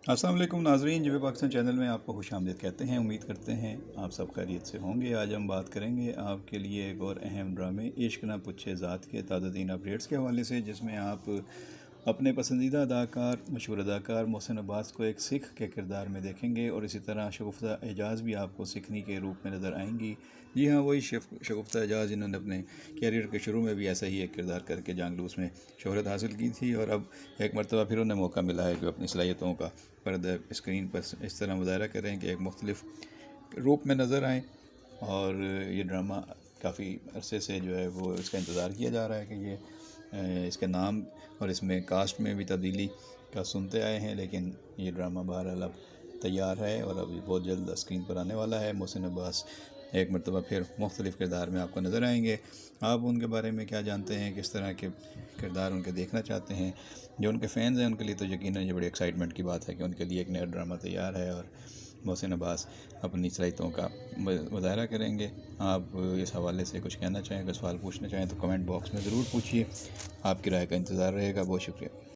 अस्सलाम वालेकुम नाज़रीन, जब पाकिस्तान चैनल में आपको खुश आमदीद कहते हैं। उम्मीद करते हैं आप सब खैरियत से होंगे। आज हम बात करेंगे आपके लिए एक और अहम ड्रामे इश्क ना पूछे ज़ात के ताज़ा-तरीन अपडेट्स के हवाले से, जिसमें आप अपने पसंदीदा अदाकार मशहूर अदाकार मोहसिन अब्बास को एक सिख के किरदार में देखेंगे, और इसी तरह शगुफ्ता एजाज़ भी आपको सिखनी के रूप में नज़र आएंगी। जी हाँ, वही शगुफ्ता एजाज़ जिन्होंने अपने कैरियर के शुरू में भी ऐसा ही एक किरदार करके जांगलूस में शोहरत हासिल की थी, और अब एक मरतबा फिर उन्हें मौका मिला है कि अपनी सलाहियतों का पर्दा स्क्रीन पर इस तरह मुज़ाहरा करें कि एक मुख्तलिफ रूप में नज़र आएँ। और ये ड्रामा काफ़ी अरसे से जो है वो इसका इंतज़ार किया जा रहा है कि ये इसके नाम और इसमें कास्ट में भी तब्दीली का सुनते आए हैं, लेकिन ये ड्रामा बहरहाल अब तैयार है और अभी बहुत जल्द स्क्रीन पर आने वाला है। मोहसिन अब्बास एक मरतबा फिर मुख्तलिफ़ किरदार में आपको नज़र आएंगे। आप उनके बारे में क्या जानते हैं, किस तरह के किरदार उनके देखना चाहते हैं? जो उनके फ़ैन्स हैं उनके लिए तो यकीनन ये बड़ी एक्साइटमेंट की बात है कि उनके लिए एक नया ड्रामा तैयार है और मोहसिन अब्बास अपनी सलाहियतों का मुज़ाहरा करेंगे। आप इस हवाले से कुछ कहना चाहें, कोई सवाल पूछना चाहें तो कमेंट बॉक्स में ज़रूर पूछिए। आपकी राय का इंतज़ार रहेगा। बहुत शुक्रिया।